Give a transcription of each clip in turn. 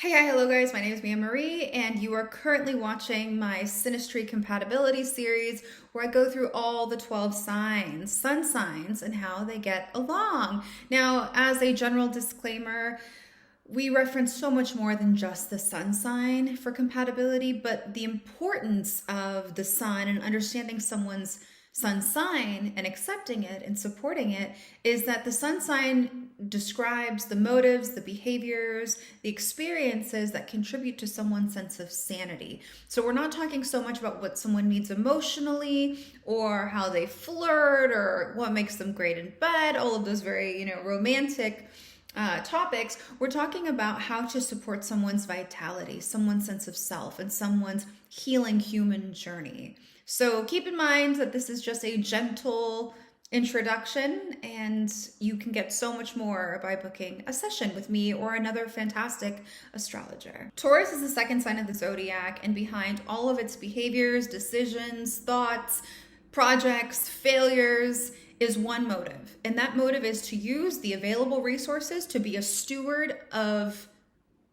Hey, hello guys, my name is Mia Marie and you are currently watching my Synastry Compatibility series where I go through all the 12 signs, sun signs, and how they get along. Now, as a general disclaimer, we reference so much more than just the sun sign for compatibility, but the importance of the sun and understanding someone's sun sign and accepting it and supporting it is that the sun sign describes the motives, the behaviors, the experiences that contribute to someone's sense of sanity. So we're not talking so much about what someone needs emotionally or how they flirt or what makes them great in bed, all of those very, romantic topics. We're talking about how to support someone's vitality, someone's sense of self, and someone's healing human journey. So keep in mind that this is just a gentle introduction, and you can get so much more by booking a session with me or another fantastic astrologer. Taurus is the second sign of the zodiac, and behind all of its behaviors, decisions, thoughts, projects, failures is one motive. And that motive is to use the available resources to be a steward of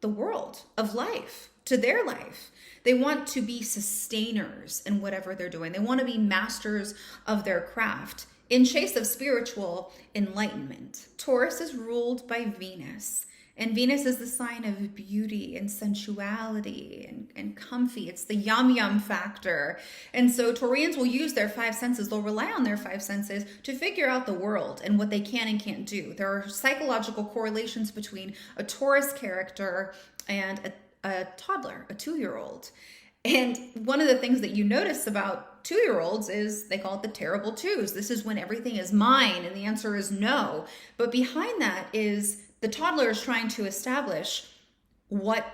the world, of life, to their life. They want to be sustainers in whatever they're doing. They want to be masters of their craft in chase of spiritual enlightenment. Taurus is ruled by Venus. And Venus is the sign of beauty and sensuality and comfy. It's the yum yum factor. And so Taurians will use their five senses. They'll rely on their five senses to figure out the world and what they can and can't do. There are psychological correlations between a Taurus character and a toddler, a 2-year-old. And one of the things that you notice about 2-year-olds is they call it the terrible twos. This is when everything is mine and the answer is no. But behind that is the toddler is trying to establish what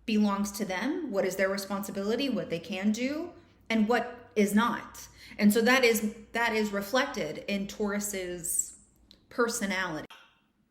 belongs to them, what is their responsibility, what they can do, and what is not. And so that is reflected in Taurus's personality.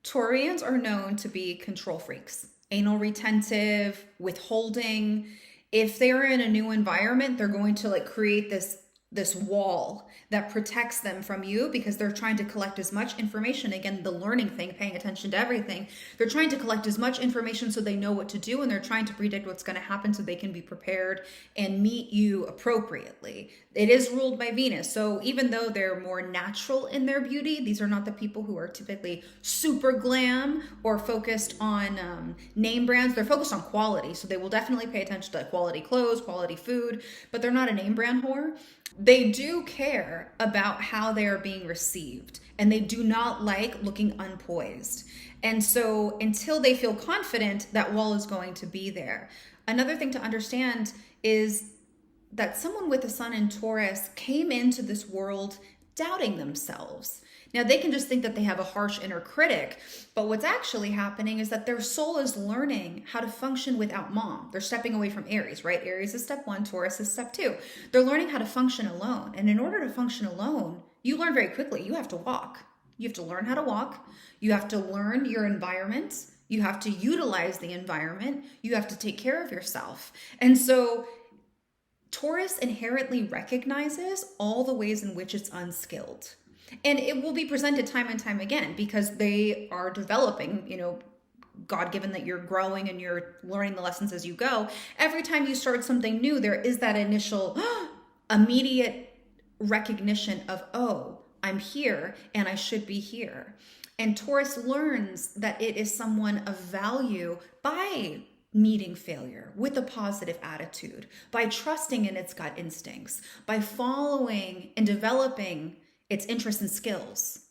Taurians are known to be control freaks, anal retentive, withholding. If they're in a new environment, they're going to create this wall that protects them from you because they're trying to collect as much information. Again, the learning thing, paying attention to everything. They're trying to collect as much information so they know what to do, and they're trying to predict what's going to happen so they can be prepared and meet you appropriately. It is ruled by Venus. So even though they're more natural in their beauty, these are not the people who are typically super glam or focused on name brands. They're focused on quality. So they will definitely pay attention to quality clothes, quality food, but they're not a name brand whore. They do care about how they are being received, and they do not like looking unpoised. And so until they feel confident, that wall is going to be there. Another thing to understand is that someone with a sun in Taurus came into this world doubting themselves. Now, they can just think that they have a harsh inner critic, but what's actually happening is that their soul is learning how to function without mom. They're stepping away from Aries, right? Aries is step 1, Taurus is step 2. They're learning how to function alone. And in order to function alone, you learn very quickly. You have to walk. You have to learn how to walk. You have to learn your environment. You have to utilize the environment. You have to take care of yourself. And so Taurus inherently recognizes all the ways in which it's unskilled. And it will be presented time and time again because they are developing, God given that you're growing and you're learning the lessons as you go. Every time you start something new, there is that initial immediate recognition of, oh, I'm here and I should be here. And Taurus learns that it is someone of value by meeting failure with a positive attitude, by trusting in its gut instincts, by following and developing its interests and skills.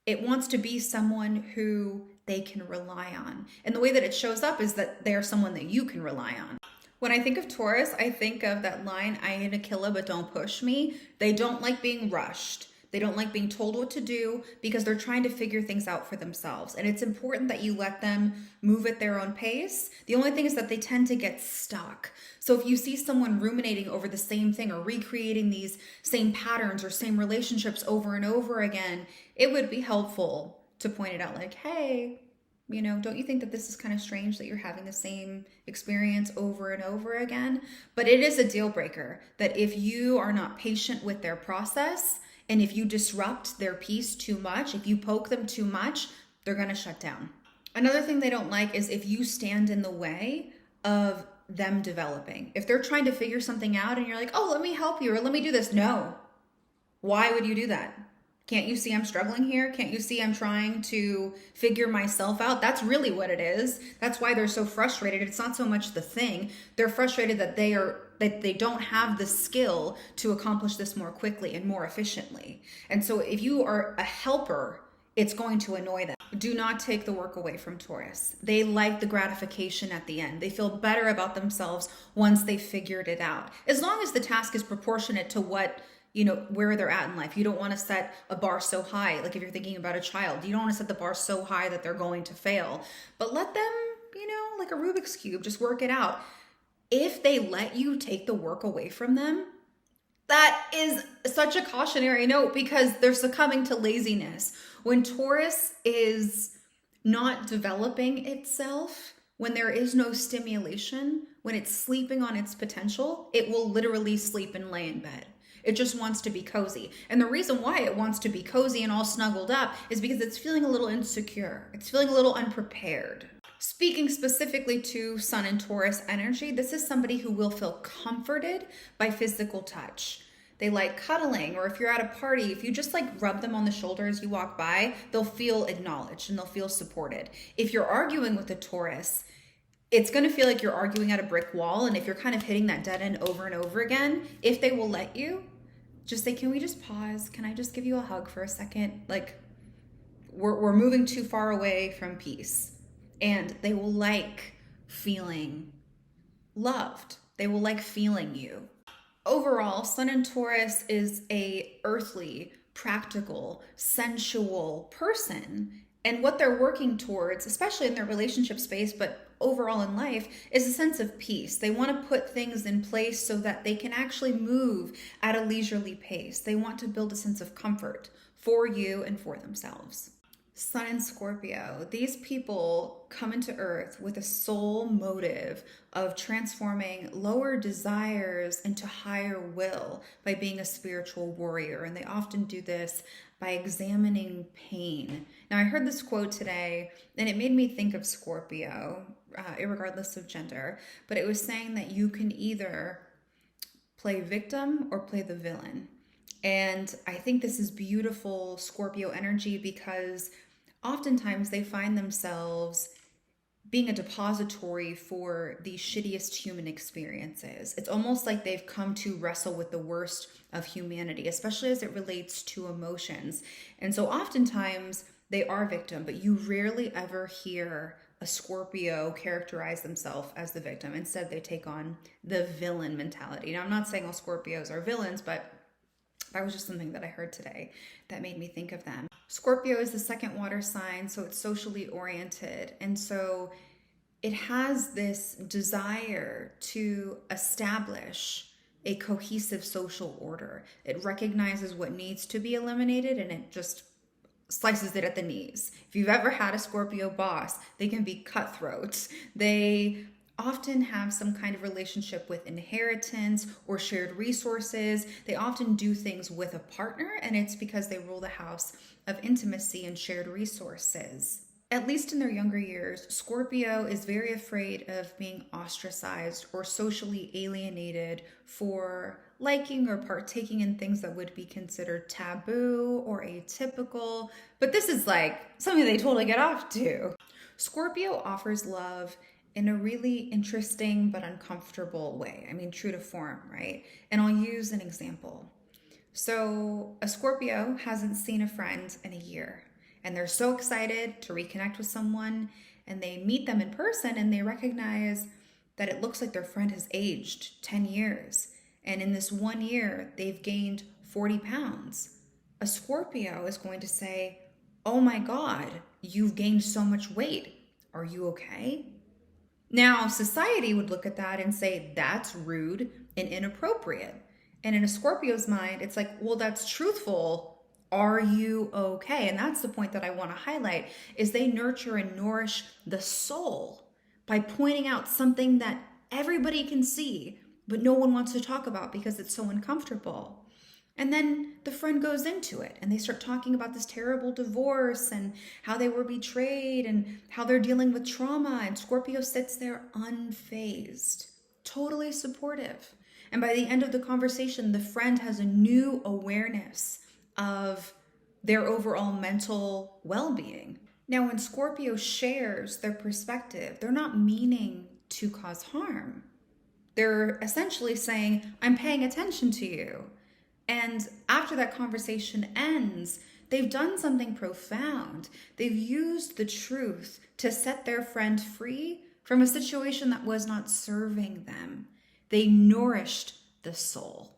It wants to be someone who they can rely on. And the way that it shows up is that they are someone that you can rely on. When I think of Taurus, I think of that line, I ain't a killer, but don't push me. They don't like being rushed. They don't like being told what to do because they're trying to figure things out for themselves. And it's important that you let them move at their own pace. The only thing is that they tend to get stuck. So if you see someone ruminating over the same thing or recreating these same patterns or same relationships over and over again, it would be helpful to point it out like, hey, don't you think that this is kind of strange that you're having the same experience over and over again? But it is a deal breaker that if you are not patient with their process, and if you disrupt their peace too much, if you poke them too much, they're going to shut down. Another thing they don't like is if you stand in the way of them developing. If they're trying to figure something out and you're like, oh, let me help you or let me do this. No. Why would you do that? Can't you see I'm struggling here? Can't you see I'm trying to figure myself out? That's really what it is. That's why they're so frustrated. It's not so much the thing. They're frustrated that they don't have the skill to accomplish this more quickly and more efficiently. And so if you are a helper, it's going to annoy them. Do not take the work away from Taurus. They like the gratification at the end. They feel better about themselves once they figured it out. As long as the task is proportionate to what, where they're at in life. You don't want to set a bar so high. Like if you're thinking about a child, you don't want to set the bar so high that they're going to fail. But let them, like a Rubik's Cube, just work it out. If they let you take the work away from them, that is such a cautionary note because they're succumbing to laziness. When Taurus is not developing itself, when there is no stimulation, when it's sleeping on its potential, it will literally sleep and lay in bed. It just wants to be cozy. And the reason why it wants to be cozy and all snuggled up is because it's feeling a little insecure. It's feeling a little unprepared. Speaking specifically to Sun and Taurus energy, this is somebody who will feel comforted by physical touch. They like cuddling, or if you're at a party, if you just like rub them on the shoulder as you walk by, they'll feel acknowledged and they'll feel supported. If you're arguing with a Taurus, it's going to feel like you're arguing at a brick wall. And if you're kind of hitting that dead end over and over again, if they will let you, just say, can we just pause? Can I just give you a hug for a second? Like we're moving too far away from peace. And they will like feeling loved. They will like feeling you. Overall, Sun in Taurus is a earthly, practical, sensual person. And what they're working towards, especially in their relationship space, but overall in life, is a sense of peace. They want to put things in place so that they can actually move at a leisurely pace. They want to build a sense of comfort for you and for themselves. Sun in Scorpio, these people come into Earth with a sole motive of transforming lower desires into higher will by being a spiritual warrior. And they often do this by examining pain. Now, I heard this quote today, and it made me think of Scorpio, irregardless of gender, but it was saying that you can either play victim or play the villain. And I think this is beautiful Scorpio energy because oftentimes they find themselves being a depository for the shittiest human experiences. It's almost like they've come to wrestle with the worst of humanity, especially as it relates to emotions. And so oftentimes they are victim, but you rarely ever hear a Scorpio characterize themselves as the victim. Instead, they take on the villain mentality. Now, I'm not saying all Scorpios are villains, but that was just something that I heard today that made me think of them. Scorpio is the second water sign, so it's socially oriented. And so it has this desire to establish a cohesive social order. It recognizes what needs to be eliminated and it just slices it at the knees. If you've ever had a Scorpio boss, they can be cutthroat. They often have some kind of relationship with inheritance or shared resources. They often do things with a partner, and it's because they rule the house of intimacy and shared resources. At least in their younger years, Scorpio is very afraid of being ostracized or socially alienated for liking or partaking in things that would be considered taboo or atypical. But this is like something they totally get off to. Scorpio offers love in a really interesting but uncomfortable way. I mean, true to form, right? And I'll use an example. So a Scorpio hasn't seen a friend in a year, and they're so excited to reconnect with someone, and they meet them in person and they recognize that it looks like their friend has aged 10 years. And in this 1 year, they've gained 40 pounds. A Scorpio is going to say, oh my God, you've gained so much weight. Are you okay? Now, society would look at that and say, that's rude and inappropriate. And in a Scorpio's mind, it's like, well, that's truthful. Are you okay? And that's the point that I want to highlight, is they nurture and nourish the soul by pointing out something that everybody can see, but no one wants to talk about because it's so uncomfortable. And then the friend goes into it and they start talking about this terrible divorce and how they were betrayed and how they're dealing with trauma. And Scorpio sits there unfazed, totally supportive. And by the end of the conversation, the friend has a new awareness of their overall mental well-being. Now, when Scorpio shares their perspective, they're not meaning to cause harm. They're essentially saying, I'm paying attention to you. And after that conversation ends, they've done something profound. They've used the truth to set their friend free from a situation that was not serving them. They nourished the soul,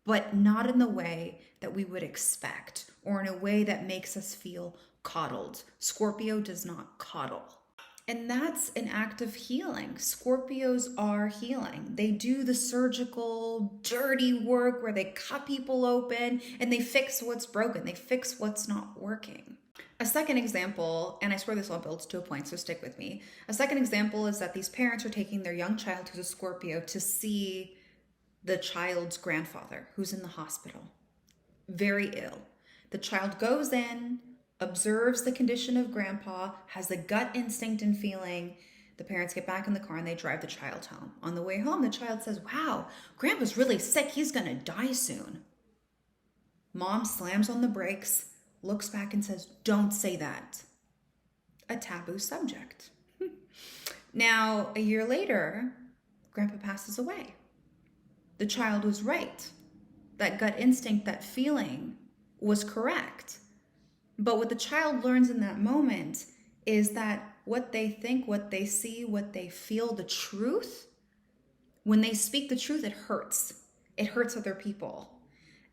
but not in the way that we would expect or in a way that makes us feel coddled. Scorpio does not coddle. And that's an act of healing. Scorpios are healing. They do the surgical, dirty work where they cut people open and they fix what's broken. They fix what's not working. A second example, and I swear this all builds to a point, so stick with me. A second example is that these parents are taking their young child who's a Scorpio to see the child's grandfather who's in the hospital, very ill. The child goes in, observes the condition of grandpa, has the gut instinct and feeling. The parents get back in the car and they drive the child home. On the way home, the child says, wow, grandpa's really sick. He's going to die soon. Mom slams on the brakes, looks back and says, don't say that. A taboo subject. Now, a year later, grandpa passes away. The child was right. That gut instinct, that feeling was correct. But what the child learns in that moment is that what they think, what they see, what they feel, the truth, when they speak the truth, it hurts. It hurts other people.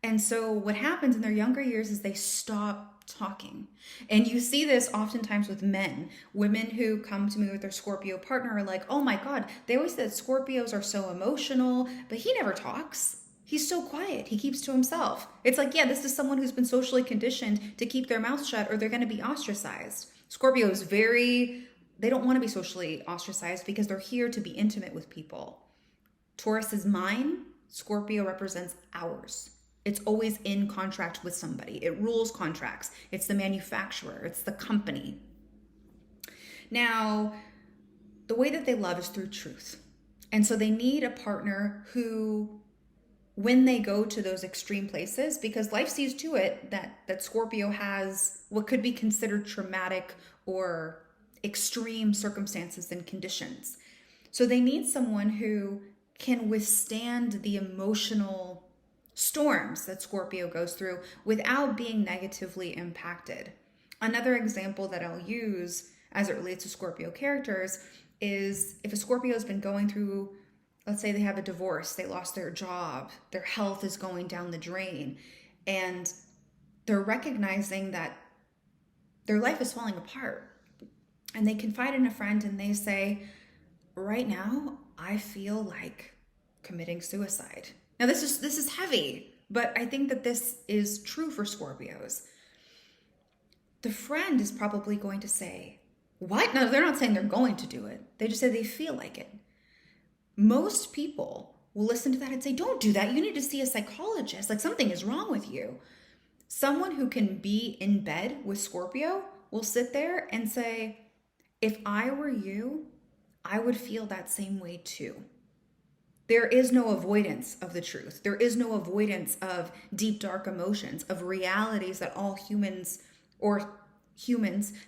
And so what happens in their younger years is they stop talking. And you see this oftentimes with men. Women who come to me with their Scorpio partner are like, oh my God, they always say that Scorpios are so emotional, but he never talks. He's so quiet. He keeps to himself. It's like, yeah, this is someone who's been socially conditioned to keep their mouth shut or they're going to be ostracized. Scorpio is they don't want to be socially ostracized because they're here to be intimate with people. Taurus is mine. Scorpio represents ours. It's always in contract with somebody. It rules contracts. It's the manufacturer. It's the company. Now, the way that they love is through truth. And so they need a partner who, when they go to those extreme places, because life sees to it that Scorpio has what could be considered traumatic or extreme circumstances and conditions. So they need someone who can withstand the emotional storms that Scorpio goes through without being negatively impacted. Another example that I'll use as it relates to Scorpio characters is if a Scorpio has been going through, let's say they have a divorce, they lost their job, their health is going down the drain, and they're recognizing that their life is falling apart. And they confide in a friend and they say, right now, I feel like committing suicide. Now this is heavy, but I think that this is true for Scorpios. The friend is probably going to say, what? No, they're not saying they're going to do it. They just say they feel like it. Most people will listen to that and say, don't do that. You need to see a psychologist. Like something is wrong with you. Someone who can be in bed with Scorpio will sit there and say, if I were you, I would feel that same way too. There is no avoidance of the truth. There is no avoidance of deep, dark emotions, of realities that all humans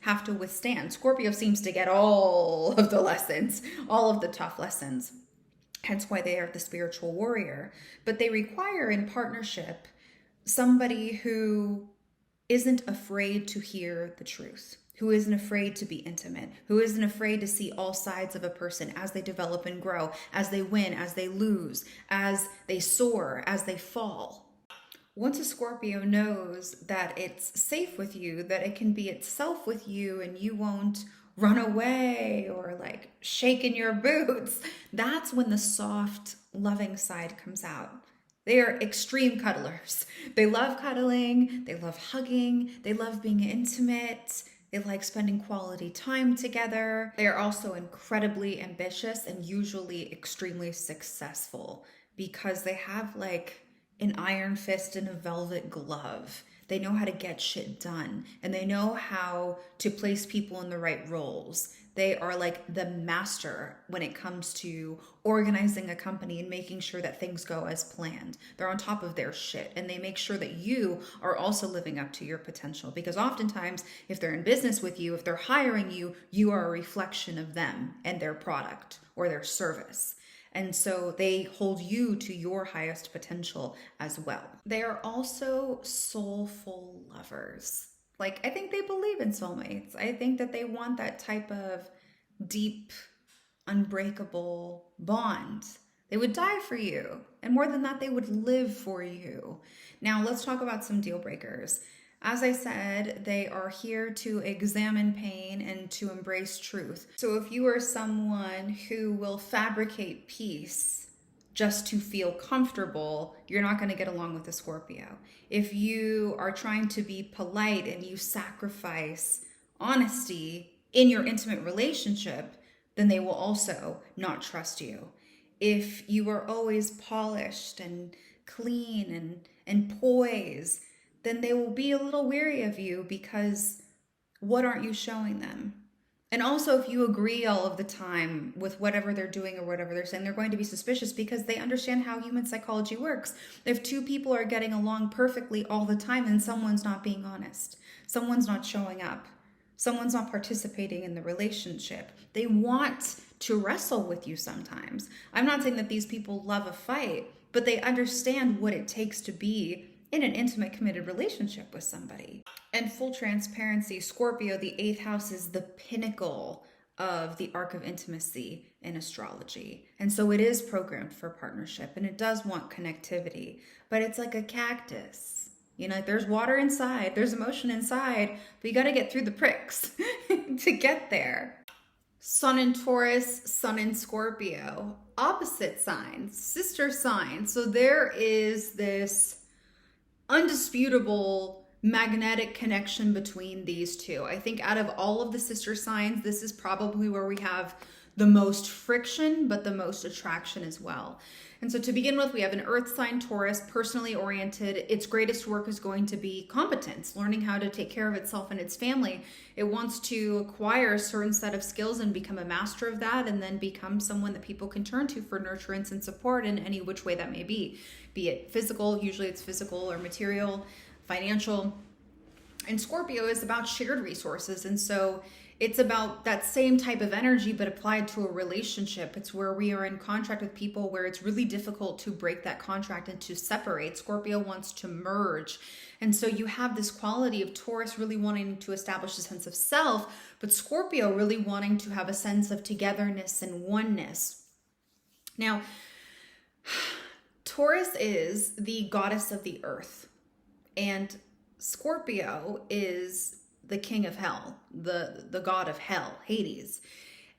have to withstand. Scorpio seems to get all of the lessons, all of the tough lessons. Hence why they are the spiritual warrior. But they require in partnership somebody who isn't afraid to hear the truth, who isn't afraid to be intimate, who isn't afraid to see all sides of a person as they develop and grow, as they win, as they lose, as they soar, as they fall. Once a Scorpio knows that it's safe with you, that it can be itself with you and you won't run away or like shake in your boots, that's when the soft, loving side comes out. They are extreme cuddlers. They love cuddling, they love hugging, they love being intimate, they like spending quality time together. They are also incredibly ambitious and usually extremely successful because they have like an iron fist and a velvet glove. They know how to get shit done, and they know how to place people in the right roles. They are like the master when it comes to organizing a company and making sure that things go as planned. They're on top of their shit, and they make sure that you are also living up to your potential. Because oftentimes, if they're in business with you, if they're hiring you, you are a reflection of them and their product or their service. And so they hold you to your highest potential as well. They are also soulful lovers. Like, I think they believe in soulmates. I think that they want that type of deep, unbreakable bond. They would die for you. And more than that, they would live for you. Now, let's talk about some deal breakers. As I said, they are here to examine pain and to embrace truth. So if you are someone who will fabricate peace just to feel comfortable, you're not going to get along with a Scorpio. If you are trying to be polite and you sacrifice honesty in your intimate relationship, then they will also not trust you. If you are always polished and clean and poised, then they will be a little weary of you because what aren't you showing them? And also, if you agree all of the time with whatever they're doing or whatever they're saying, they're going to be suspicious because they understand how human psychology works. If two people are getting along perfectly all the time and someone's not being honest, someone's not showing up, someone's not participating in the relationship, they want to wrestle with you sometimes. I'm not saying that these people love a fight, but they understand what it takes to be in an intimate, committed relationship with somebody. And full transparency, Scorpio, the 8th house is the pinnacle of the arc of intimacy in astrology. And so it is programmed for partnership, and it does want connectivity, but it's like a cactus. You know, there's water inside, there's emotion inside, but you got to get through the pricks to get there. Sun in Taurus, Sun in Scorpio, opposite signs, sister signs. So there is this undisputable magnetic connection between these two. I think out of all of the sister signs, this is probably where we have the most friction, but the most attraction as well. And so to begin with, we have an earth sign, Taurus, personally oriented. Its greatest work is going to be competence, learning how to take care of itself and its family. It wants to acquire a certain set of skills and become a master of that, and then become someone that people can turn to for nurturance and support in any which way that may be it physical, usually it's physical or material, financial. And Scorpio is about shared resources. And so it's about that same type of energy, but applied to a relationship. It's where we are in contract with people where it's really difficult to break that contract and to separate. Scorpio wants to merge. And so you have this quality of Taurus really wanting to establish a sense of self, but Scorpio really wanting to have a sense of togetherness and oneness. Now, Taurus is the goddess of the earth, and Scorpio is the king of hell, the god of hell, Hades.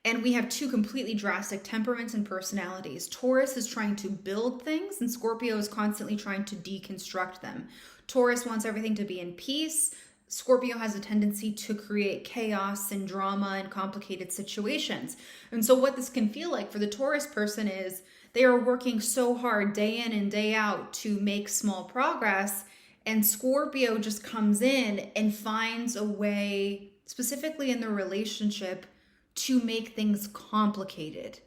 And we have two completely drastic temperaments and personalities. Taurus is trying to build things, and Scorpio is constantly trying to deconstruct them. Taurus wants everything to be in peace. Scorpio has a tendency to create chaos and drama and complicated situations. And so what this can feel like for the Taurus person is they are working so hard day in and day out to make small progress, and Scorpio just comes in and finds a way, specifically in the relationship, to make things complicated.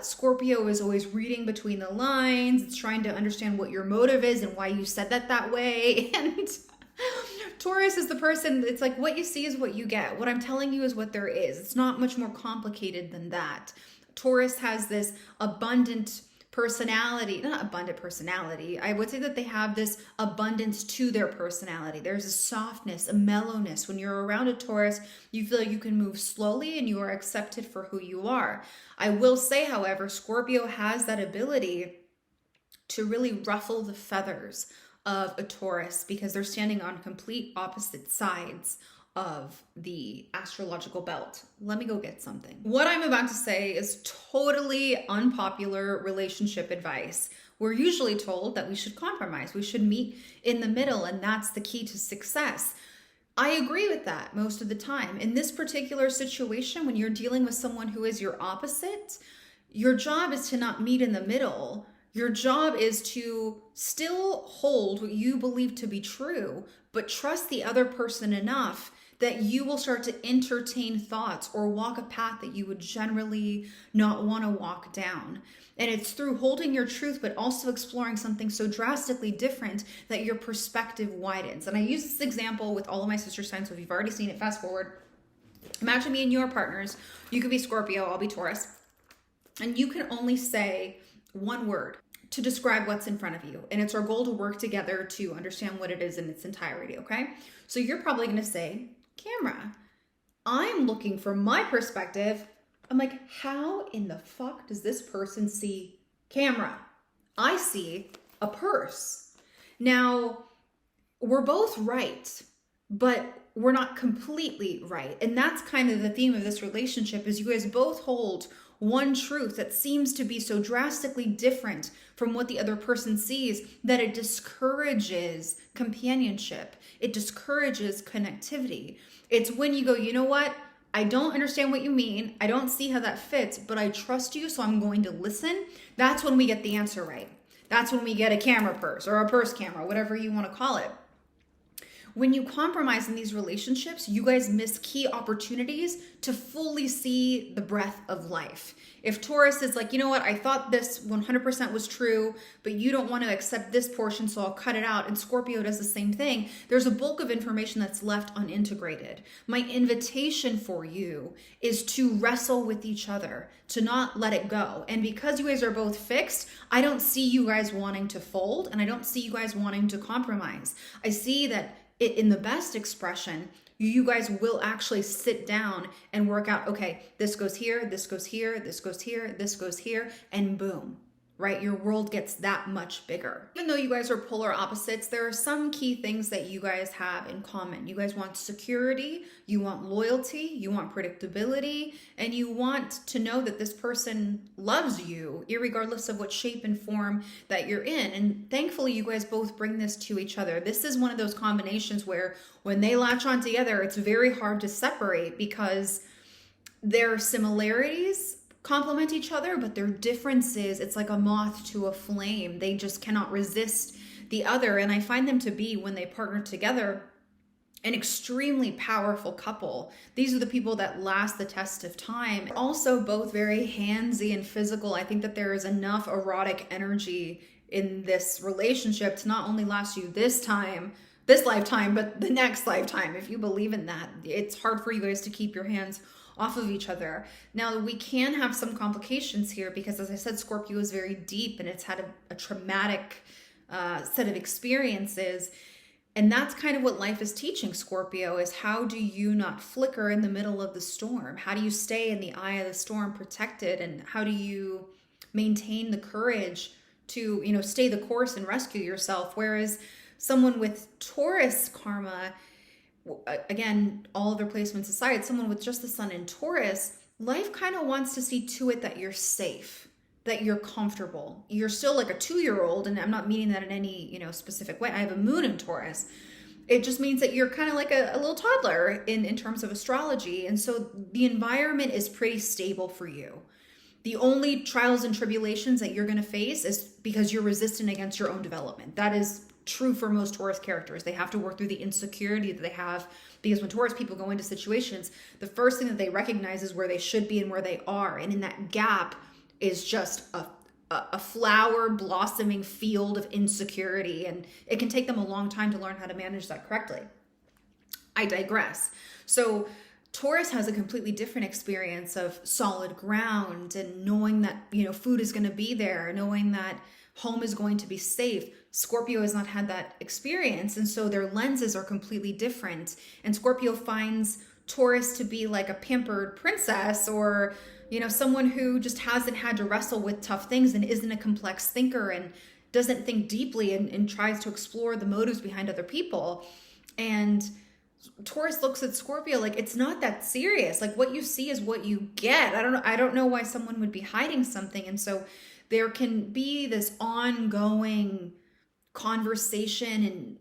Scorpio is always reading between the lines. It's trying to understand what your motive is and why you said that way. And Taurus is the person, it's like what you see is what you get. What I'm telling you is what there is. It's not much more complicated than that. Taurus has this abundant personality, not abundant personality. I would say that they have this abundance to their personality. There's a softness, a mellowness. When you're around a Taurus, you feel like you can move slowly and you are accepted for who you are. I will say, however, Scorpio has that ability to really ruffle the feathers of a Taurus because they're standing on complete opposite sides of the astrological belt. Let me go get something. What I'm about to say is totally unpopular relationship advice. We're usually told that we should compromise. We should meet in the middle, and that's the key to success. I agree with that most of the time. In this particular situation, when you're dealing with someone who is your opposite, your job is to not meet in the middle. Your job is to still hold what you believe to be true, but trust the other person enough that you will start to entertain thoughts or walk a path that you would generally not want to walk down. And it's through holding your truth, but also exploring something so drastically different that your perspective widens. And I use this example with all of my sister signs. So if you've already seen it, fast forward. Imagine me and you are partners. You could be Scorpio, I'll be Taurus. And you can only say one word to describe what's in front of you. And it's our goal to work together to understand what it is in its entirety, okay? So you're probably gonna say, camera. I'm looking from my perspective. I'm like, how in the fuck does this person see camera? I see a purse. Now, we're both right, but we're not completely right. And that's kind of the theme of this relationship is you guys both hold one truth that seems to be so drastically different from what the other person sees that it discourages companionship. It discourages connectivity. It's when you go, you know what? I don't understand what you mean. I don't see how that fits, but I trust you, so I'm going to listen. That's when we get the answer right. That's when we get a camera purse or a purse camera, whatever you want to call it. When you compromise in these relationships, you guys miss key opportunities to fully see the breadth of life. If Taurus is like, you know what, I thought this 100% was true, but you don't want to accept this portion, so I'll cut it out. And Scorpio does the same thing. There's a bulk of information that's left unintegrated. My invitation for you is to wrestle with each other, to not let it go. And because you guys are both fixed, I don't see you guys wanting to fold, and I don't see you guys wanting to compromise. I see that in the best expression, you guys will actually sit down and work out, okay, this goes here, this goes here, this goes here, this goes here, and boom, right? Your world gets that much bigger. Even though you guys are polar opposites, there are some key things that you guys have in common. You guys want security, you want loyalty, you want predictability, and you want to know that this person loves you, irregardless of what shape and form that you're in. And thankfully, you guys both bring this to each other. This is one of those combinations where when they latch on together, it's very hard to separate because their similarities complement each other, but their differences, it's like a moth to a flame. They just cannot resist the other. And I find them to be, when they partner together, an extremely powerful couple. These are the people that last the test of time. Also both very handsy and physical. I think that there is enough erotic energy in this relationship to not only last you this lifetime, but the next lifetime. If you believe in that, it's hard for you guys to keep your hands off of each other. Now, we can have some complications here because, as I said, Scorpio is very deep and it's had a traumatic set of experiences. And that's kind of what life is teaching Scorpio, is how do you not flicker in the middle of the storm? How do you stay in the eye of the storm protected? And how do you maintain the courage to, stay the course and rescue yourself? Whereas someone with Taurus karma, again, all of their placements aside, someone with just the sun in Taurus, life kind of wants to see to it that you're safe, that you're comfortable. You're still like a 2-year-old, and I'm not meaning that in any, specific way. I have a moon in Taurus. It just means that you're kind of like a little toddler in terms of astrology. And so the environment is pretty stable for you. The only trials and tribulations that you're going to face is because you're resistant against your own development. That is true for most Taurus characters. They have to work through the insecurity that they have, because when Taurus people go into situations, the first thing that they recognize is where they should be and where they are. And in that gap is just a flower blossoming field of insecurity. And it can take them a long time to learn how to manage that correctly. I digress. So Taurus has a completely different experience of solid ground and knowing that, food is going to be there, knowing that home is going to be safe. Scorpio has not had that experience, and so their lenses are completely different. And Scorpio finds Taurus to be like a pampered princess, or someone who just hasn't had to wrestle with tough things and isn't a complex thinker and doesn't think deeply and tries to explore the motives behind other people. And Taurus looks at Scorpio like, it's not that serious. Like, what you see is what you get. I don't know why someone would be hiding something. And so there can be this ongoing conversation and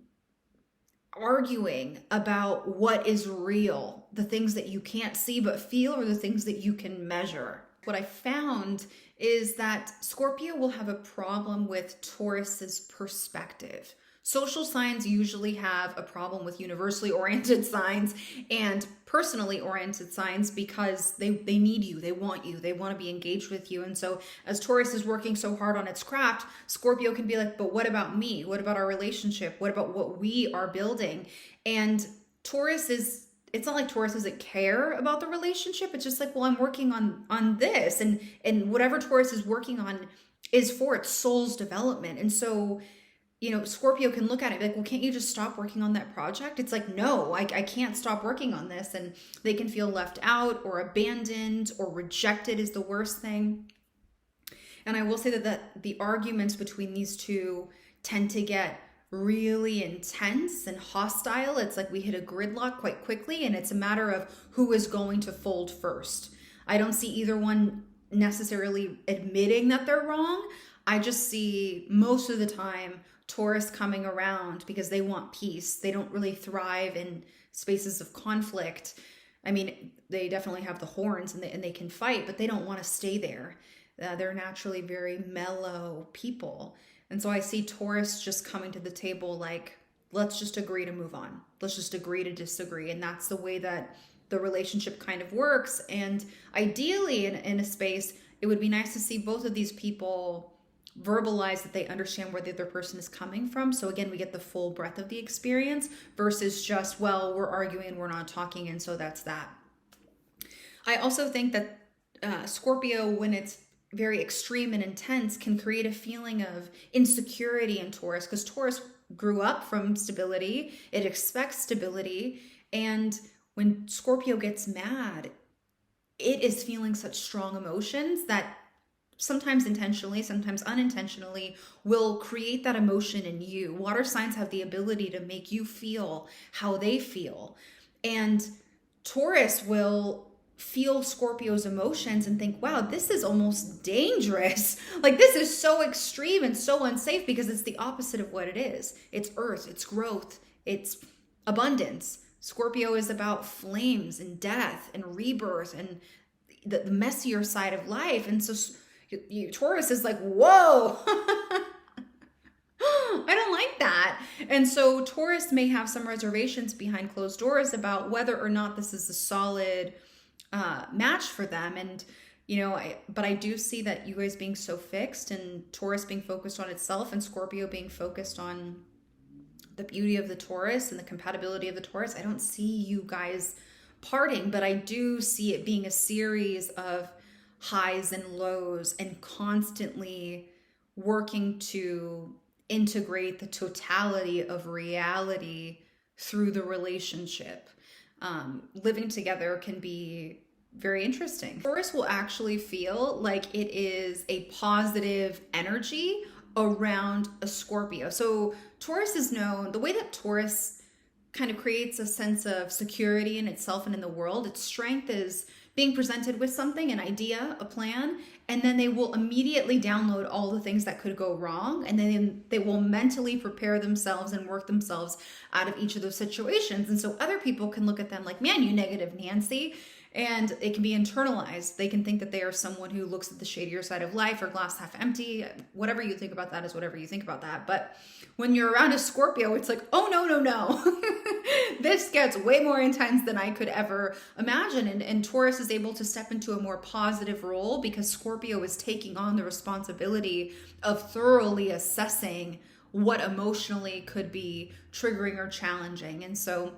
arguing about what is real, the things that you can't see but feel, or the things that you can measure. What I found is that Scorpio will have a problem with Taurus's perspective. Social signs usually have a problem with universally oriented signs and personally oriented signs because they need you, they want to be engaged with you. And so as Taurus is working so hard on its craft, Scorpio can be like, but what about me? What about our relationship? What about what we are building? And it's not like Taurus doesn't care about the relationship. It's just like, well, I'm working on this, and whatever Taurus is working on is for its soul's development. And so, Scorpio can look at it like, well, can't you just stop working on that project? It's like, no, I can't stop working on this. And they can feel left out or abandoned or rejected is the worst thing. And I will say that the arguments between these two tend to get really intense and hostile. It's like we hit a gridlock quite quickly, and it's a matter of who is going to fold first. I don't see either one necessarily admitting that they're wrong. I just see most of the time Taurus coming around because they want peace. They don't really thrive in spaces of conflict. I mean, they definitely have the horns and they can fight, but they don't want to stay there. They're naturally very mellow people. And so I see Taurus just coming to the table like, let's just agree to move on. Let's just agree to disagree. And that's the way that the relationship kind of works. And ideally in a space, it would be nice to see both of these people verbalize that they understand where the other person is coming from. So again, we get the full breadth of the experience versus just, well, we're arguing, we're not talking, and so that's that. I also think that Scorpio, when it's very extreme and intense, can create a feeling of insecurity in Taurus, because Taurus grew up from stability. It expects stability. And when Scorpio gets mad, it is feeling such strong emotions that sometimes intentionally, sometimes unintentionally, will create that emotion in you. Water signs have the ability to make you feel how they feel. And Taurus will feel Scorpio's emotions and think, wow, this is almost dangerous. Like, this is so extreme and so unsafe, because it's the opposite of what it is. It's earth, it's growth, it's abundance. Scorpio is about flames and death and rebirth and the messier side of life. And so Taurus is like, whoa, I don't like that. And so Taurus may have some reservations behind closed doors about whether or not this is a solid match for them. And but I do see that you guys being so fixed, and Taurus being focused on itself, and Scorpio being focused on the beauty of the Taurus and the compatibility of the Taurus. I don't see you guys parting, but I do see it being a series of highs and lows, and constantly working to integrate the totality of reality through the relationship. Living together can be very interesting. Taurus will actually feel like it is a positive energy around a Scorpio. So Taurus is known, the way that Taurus kind of creates a sense of security in itself and in the world, its strength is being presented with something, an idea, a plan, and then they will immediately download all the things that could go wrong, and then they will mentally prepare themselves and work themselves out of each of those situations. And so other people can look at them like, man, you negative Nancy, and it can be internalized. They can think that they are someone who looks at the shadier side of life or glass half empty. Whatever you think about that is whatever you think about that. But when you're around a Scorpio, it's like, oh, no. This gets way more intense than I could ever imagine. And Taurus is able to step into a more positive role because Scorpio is taking on the responsibility of thoroughly assessing what emotionally could be triggering or challenging. And so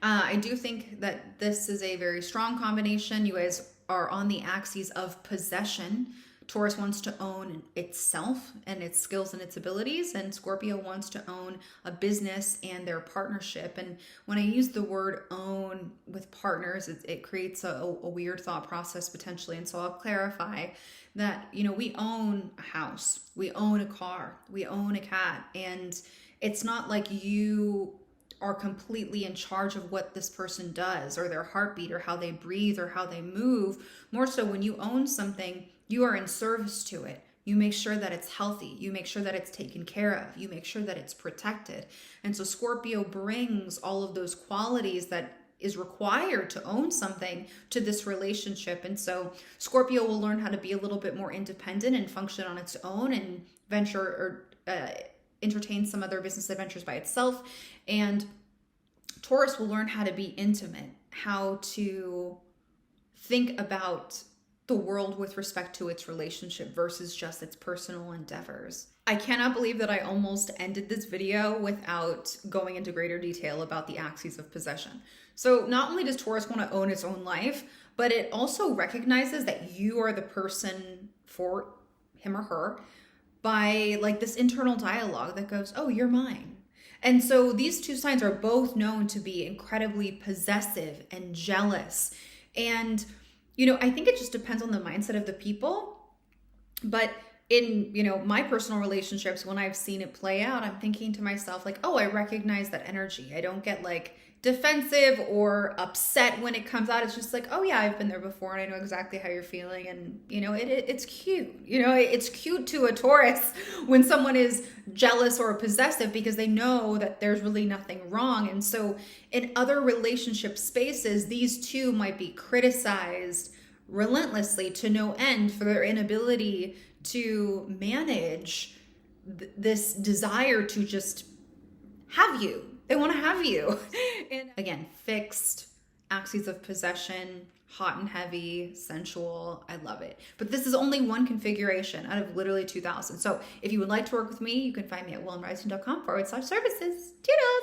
I do think that this is a very strong combination. You guys are on the axes of possession. Taurus wants to own itself and its skills and its abilities, and Scorpio wants to own a business and their partnership. And when I use the word own with partners, it creates a weird thought process potentially. And so I'll clarify that, we own a house, we own a car, we own a cat, and it's not like you are completely in charge of what this person does or their heartbeat or how they breathe or how they move. More so, when you own something, you are in service to it. You make sure that it's healthy. You make sure that it's taken care of. You make sure that it's protected. And so Scorpio brings all of those qualities that is required to own something to this relationship. And so Scorpio will learn how to be a little bit more independent and function on its own and venture or entertain some other business adventures by itself. And Taurus will learn how to be intimate, how to think about the world with respect to its relationship versus just its personal endeavors. I cannot believe that I almost ended this video without going into greater detail about the axes of possession. So not only does Taurus want to own its own life, but it also recognizes that you are the person for him or her by like this internal dialogue that goes, oh, you're mine. And so these two signs are both known to be incredibly possessive and jealous. And, you know, I think it just depends on the mindset of the people. But in, you know, my personal relationships, when I've seen it play out, I'm thinking to myself like, oh, I recognize that energy. I don't get like defensive or upset when it comes out. It's just like, oh yeah, I've been there before and I know exactly how you're feeling. And, you know, it's cute. You know, it's cute to a Taurus when someone is jealous or possessive because they know that there's really nothing wrong. And so in other relationship spaces, these two might be criticized relentlessly to no end for their inability to manage this desire to just have you. They want to have you. And again, fixed, axes of possession, hot and heavy, sensual. I love it. But this is only one configuration out of literally 2,000. So if you would like to work with me, you can find me at willandrising.com/services. Toodles!